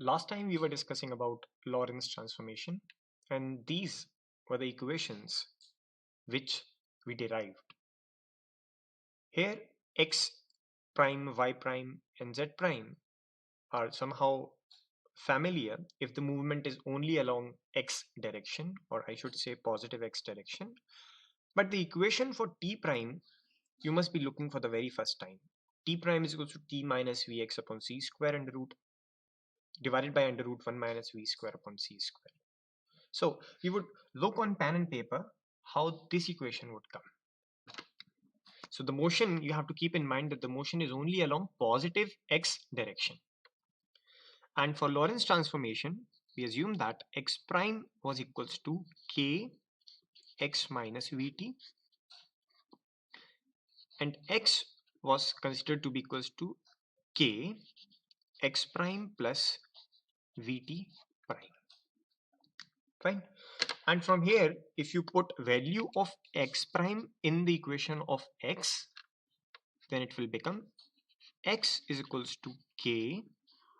Last time we were discussing about Lorentz transformation, and these were the equations which we derived. Here x prime, y prime and z prime are somehow familiar if the movement is only along x direction, or I should say positive x direction. But the equation for t prime you must be looking for the very first time. T prime is equal to t minus vx upon c square under root divided by under root 1 minus v square upon c square. So we would look on pen and paper how this equation would come. So the motion, you have to keep in mind that the motion is only along positive x direction. And for Lorentz transformation, we assume that x prime was equals to k x minus vt, and x was considered to be equals to k x prime plus vt prime. Fine. And from here, if you put value of x prime in the equation of x, then it will become x is equals to k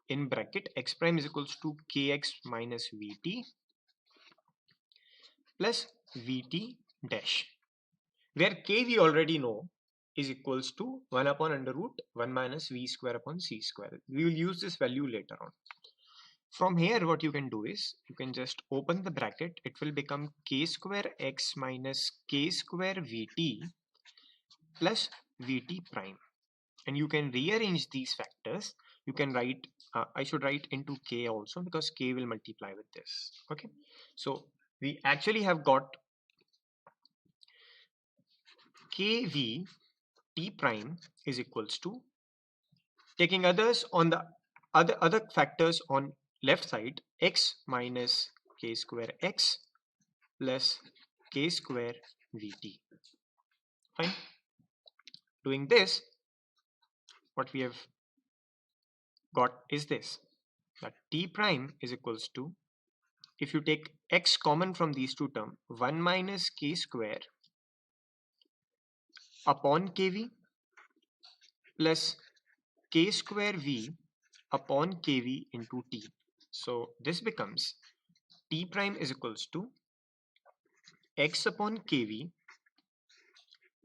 in bracket x prime is equals to kx minus vt plus vt dash, where k we already know is equals to 1 upon under root 1 minus v square upon c square. We will use this value later on. From here, what you can do is you can just open the bracket. It will become k square x minus k square vt plus vt prime, and you can rearrange these factors. You can write I should write into k also, because k will multiply with this. Okay, so we actually have got kv t prime is equals to, taking others on the other factors on left side, x minus k square x plus k square vt. Fine. Doing this, what we have got is this, that t prime is equals to, if you take x common from these two terms, 1 minus k square upon kv plus k square v upon kv into t. So this becomes t prime is equals to x upon kv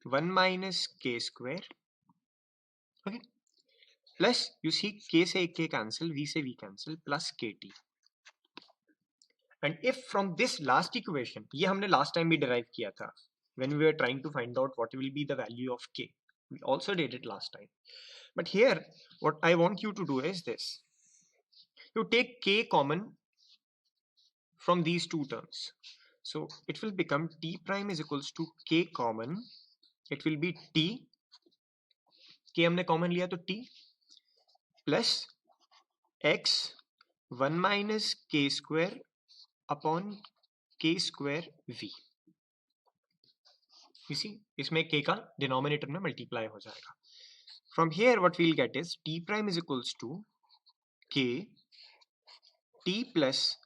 1 minus k square, okay, plus you see k से k cancel, v से v cancel, plus kt. And if from this last equation, ये हमने last time भी derive किया था when we were trying to find out what will be the value of k. We also did it last time. But here what I want you to do is this. You take k common from these two terms. So it will become t prime is equals to k common. It will be t, k हमने common लिया तो t, plus x 1 minus k square upon k square v. You see, इसमें k का denominator में multiply हो जाएगा. From here what we'll get is t prime is equals to k t plus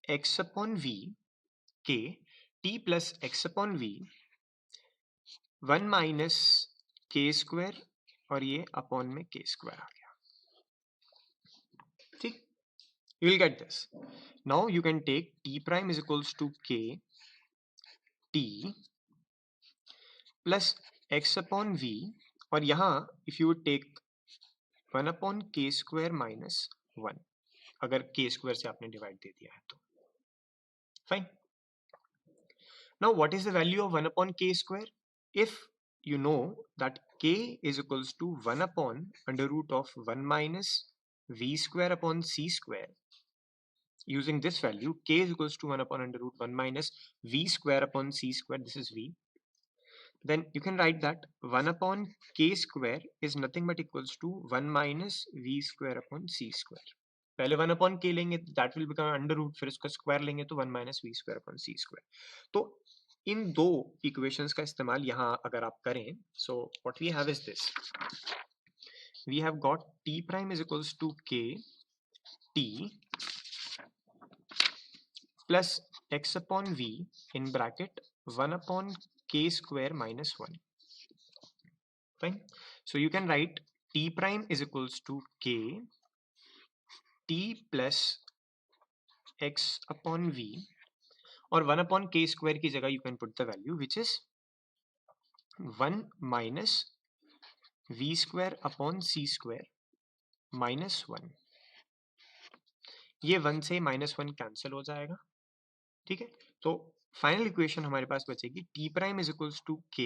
x upon v, k t plus x upon v 1 minus k square, और ये upon में k square आ गया. ठीक, you will get this. Now you can take t prime is equals to k t plus x upon v, और यहाँ if you would take 1 upon k square minus 1, अगर k square से आपने divide दे दिया है तो. Fine. Now what is the value of 1 upon k square? If you know that k is equals to 1 upon under root of 1 minus v square upon c square, using this value k is equals to 1 upon under root 1 minus v square upon c square, this is v, then you can write that 1 upon k square is nothing but equals to 1 minus v square upon c square. पहले 1 upon k लेंगे तो that will become under root, फिर इसका square लेंगे तो 1 minus v square upon c square. तो इन दो equations का इस्तेमाल यहाँ अगर आप करें, so what we have is this. We have got t prime is equals to k t plus x upon v in bracket 1 upon k square minus 1. Fine. So you can write t prime is equals to k t plus x upon v, और 1 upon k square की जगह you can put the value which is 1 minus v square upon c square minus 1. ये 1 से -1 cancel हो जाएगा, ठीक है। तो फाइनल इक्वेशन हमारे पास बचेगी t prime is equals to k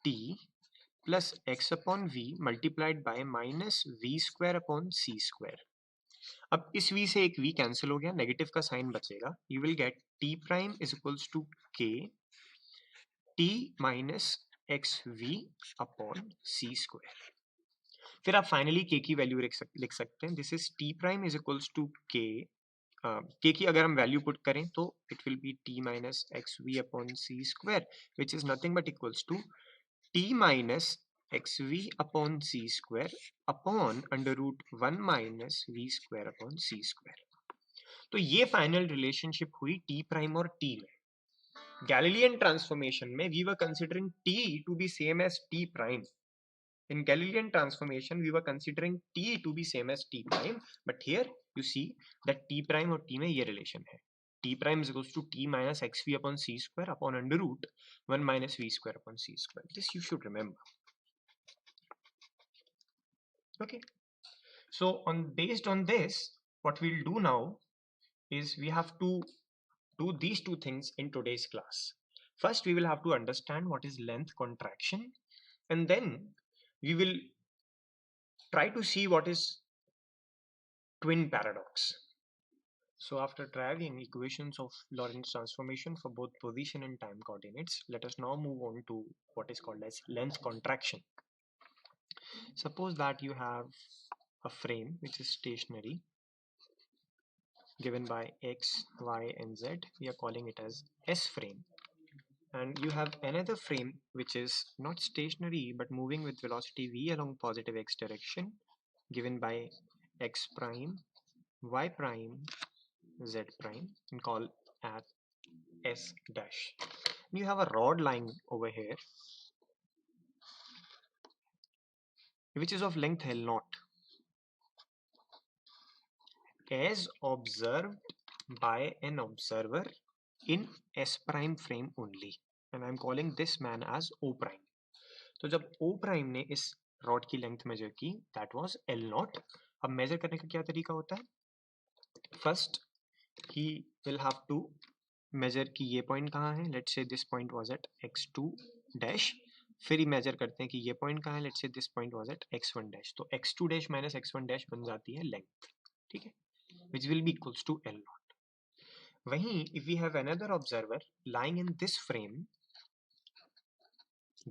t plus x upon v multiplied by minus v square upon c square. अब इस v से एक v कैंसिल हो गया, नेगेटिव का साइन बचेगा. You will get t prime is equals to k t minus x v upon c square. फिर आप फाइनली k की वैल्यू लिख सकते हैं. This is t prime is equals to k. k की अगर हम वैल्यू पुट करें तो it will be t minus x v upon c square which is nothing but equals to t minus x v upon c square upon under root 1 minus v square upon c square. तो ये final relationship हुई t prime और t में. Galilean transformation में we were considering t to be same as t prime. In Galilean transformation, we were considering t to be same as t prime, but here you see that t prime और t में ये relation है. t prime is equals to t minus xv upon c square upon under root 1 minus v square upon c square. This you should remember. Okay. So based on this, what we'll do now is we have to do these two things in today's class. First, we will have to understand what is length contraction, and then we will try to see what is twin paradox. So after deriving equations of Lorentz transformation for both position and time coordinates, let us now move on to what is called as length contraction. Suppose that you have a frame which is stationary given by x, y and z. We are calling it as S frame. And you have another frame which is not stationary but moving with velocity v along positive x direction given by x prime, y prime, z prime, and call at S dash. You have a rod lying over here which is of length L naught as observed by an observer in S prime frame only, and I am calling this man as O prime. तो जब O prime ने इस rod की length major की, that was L naught. अब major करने का क्या तरीका होता है? First he will have to measure कि ये पॉइंट कहाँ है. Let's say this point was at x2 dash. फिर ही मेजर करते हैं कि ये पॉइंट कहाँ है. Let's say this point was at x1 dash. तो x2 dash minus x1 dash बन जाती है लेंथ, ठीक है, which will be equals to L naught. वहीं if we have another observer lying in this frame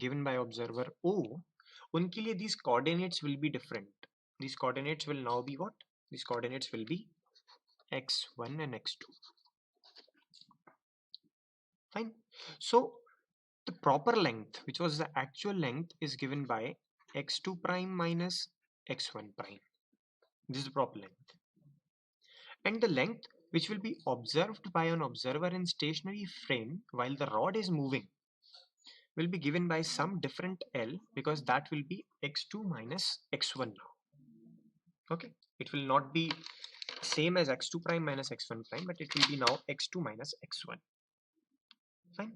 given by observer O, उनके लिए these coordinates will be different. These coordinates will now be what? These coordinates will be x1 and x2. Fine. So the proper length, which was the actual length, is given by x2 prime minus x1 prime. This is the proper length. And the length which will be observed by an observer in stationary frame while the rod is moving will be given by some different L, because that will be x2 minus x1 now. Okay, it will not be same as x2 prime minus x1 prime, but it will be now x2 minus x1. Fine.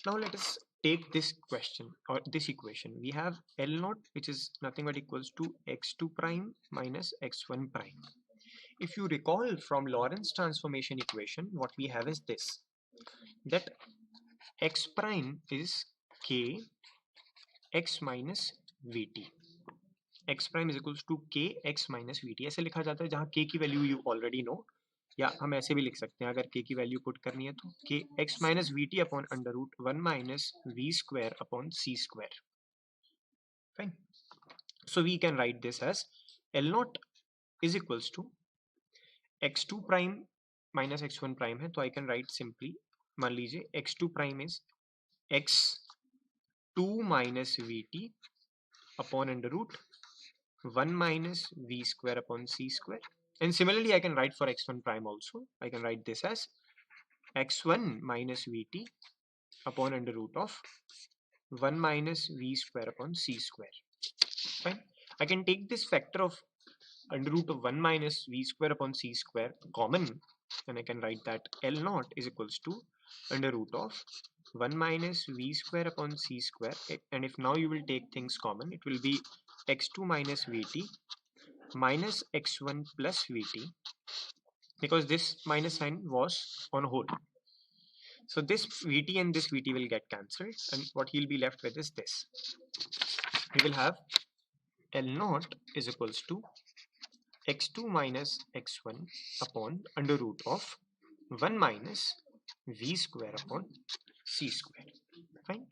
Now let us take this question or this equation. We have L naught which is nothing but equals to x2 prime minus x1 prime. If you recall from Lorentz transformation equation, what we have is this, that x prime is k x minus vt. x prime is equals to k x minus vt. ऐसे लिखा जाता है जहाँ k की value you already know, या हम ऐसे भी लिख सकते हैं अगर k की वैल्यू पुट करनी है तो k x minus vt upon under root 1 minus v square upon c square. Fine. So we can write this as L naught is equals to x2 prime minus x1 prime है, तो I can write simply, मान लीजिए x2 prime is x2 minus vt upon under root 1 minus v square upon c square. And similarly I can write for x1 prime also. I can write this as x1 minus vt upon under root of 1 minus v square upon c square. Fine. I can take this factor of under root of 1 minus v square upon c square common, and I can write that L naught is equals to under root of 1 minus v square upon c square, and if now you will take things common, it will be x2 minus vt minus x1 plus vt, because this minus sign was on whole. So this vt and this vt will get cancelled, and what he'll be left with is this. We will have L naught is equals to x2 minus x1 upon under root of 1 minus v square upon c square. Fine.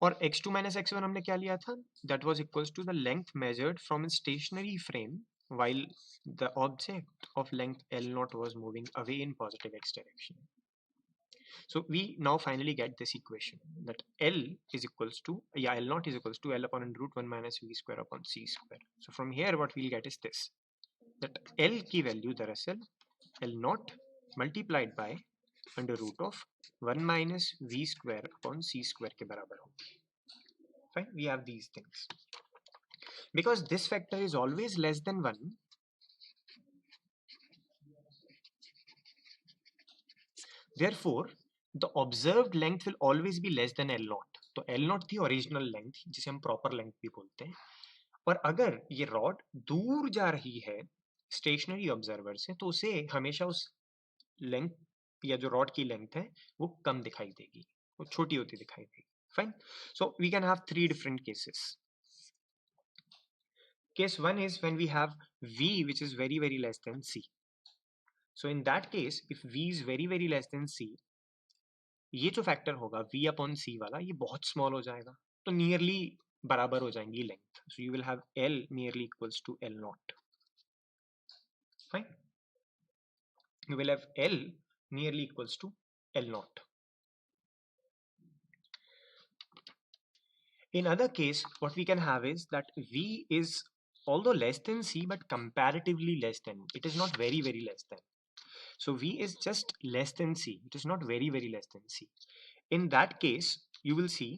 और x2 minus x1 हमने क्या लिया था? That was equals to the length measured from a stationary frame while the object of length L naught was moving away in positive x direction. So we now finally get this equation that L is equals to, L naught is equals to L upon under root 1 minus v square upon c square. So from here what we'll get is this, that L की value दरअसल L naught multiplied by under root of 1 minus v square upon c square के बराबर होगी. Fine, we have these things. Because this factor is always less than 1, therefore the observed length will always be less than L naught. तो L naught थी original length जिसे हम proper length भी बोलते हैं, और अगर ये रॉड दूर जा रही है स्टेशनरी ऑब्जर्वर से तो उसे हमेशा उस लेंथ या जो रॉड की लेंथ है वो कम दिखाई देगी, वो छोटी होती दिखाई देगी. Fine. So we can have 3 different cases. Case 1 is when we have v which is very very less than c. So in that case, if v is very very less than c, ये जो factor होगा v upon c वाला ये बहुत small हो जाएगा, तो nearly बराबर हो जाएंगी length. So you will have l nearly equals to l naught. Fine. You will have L nearly equals to L naught. In other case, what we can have is that V is although less than C but comparatively less than. It is not very very less than. So V is just less than C. It is not very very less than C. In that case, you will see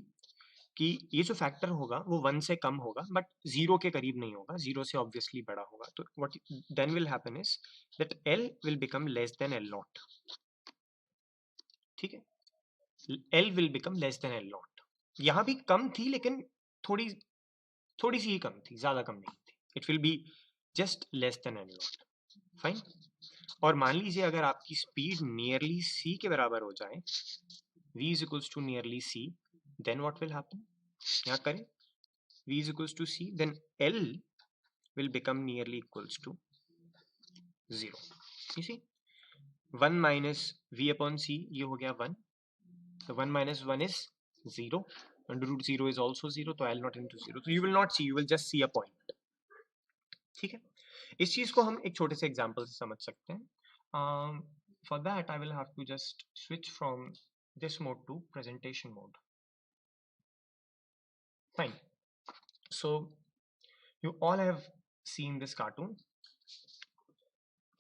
कि ये जो factor होगा वो 1 से कम होगा but 0 के करीब नहीं होगा, 0 से ऑब्वियसली बड़ा होगा. तो what then will happen is that L will become less than L naught. ठीक है, L will become less than L naught. यहाँ भी कम थी लेकिन थोड़ी सी ही कम थी, ज्यादा कम नहीं थी. It will be just less than L naught. Fine. और मान लीजिए अगर आपकी स्पीड नियरली c के बराबर हो जाए, v is equals to nearly c, then what will happen? यहाँ करें v is equals to c, then L will become nearly equals to 0. You see, 1 minus v upon c, ये हो गया 1. So 1 minus 1 is 0. Under root 0 is also 0. तो L not into 0. So you will not see, you will just see a point. ठीक है. इस चीज को हम एक छोटे से एग्जाम्पल से समझ सकते हैं. For that I will have to just switch from this mode to presentation mode. Fine. So you all have seen this cartoon.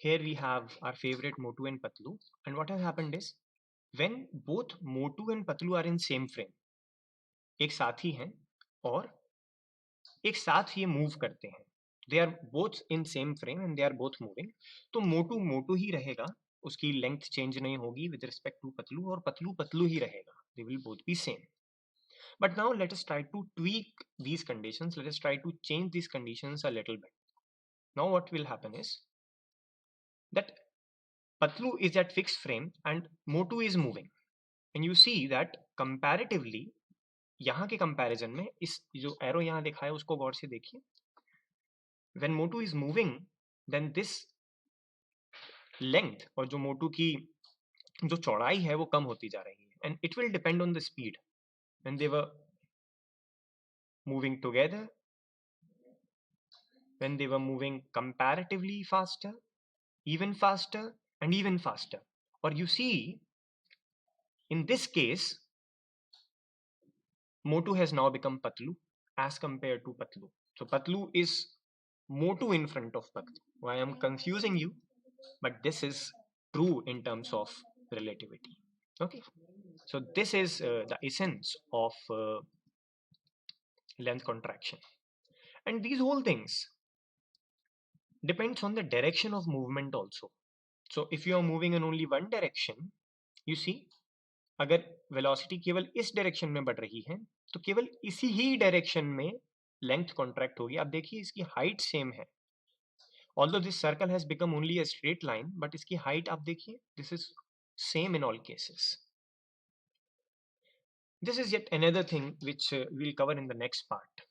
Here we have our favorite Motu and Patlu, and what has happened is when both Motu and Patlu are in same frame, एक साथ ही हैं और एक साथ ये move करते हैं, they are both in same frame and they are both moving, तो मोटू मोटू ही रहेगा, उसकी लेंथ चेंज नहीं होगी with respect to पतलू, और पतलू पतलू ही रहेगा. They will both be same. But now let us try to tweak these conditions. Let us try to change these conditions a little bit. Now what will happen is that Patlu is at fixed frame and Motu is moving, and you see that comparatively यहाँ के comparison में इस जो arrow यहाँ दिखा है उसको गौर से देखिए. When Motu is moving, then this length और जो Motu की जो चौड़ाई है वो कम होती जा रही है, and it will depend on the speed. When they were moving together, when they were moving comparatively faster, even faster, and even faster. Or you see, in this case, Motu has now become Patlu as compared to Patlu. So Patlu is Motu in front of Patlu. Why I am confusing you, but this is true in terms of relativity. Okay, so this is the essence of length contraction, and these whole things depends on the direction of movement also. So if you are moving in only one direction, you see, अगर velocity केवल इस direction में बढ़ रही है तो केवल इसी ही direction में length contract होगी. आप देखिए इसकी height same है. Although this circle has become only a straight line, but इसकी height आप देखिए, this is same in all cases. This is yet another thing which we'll cover in the next part.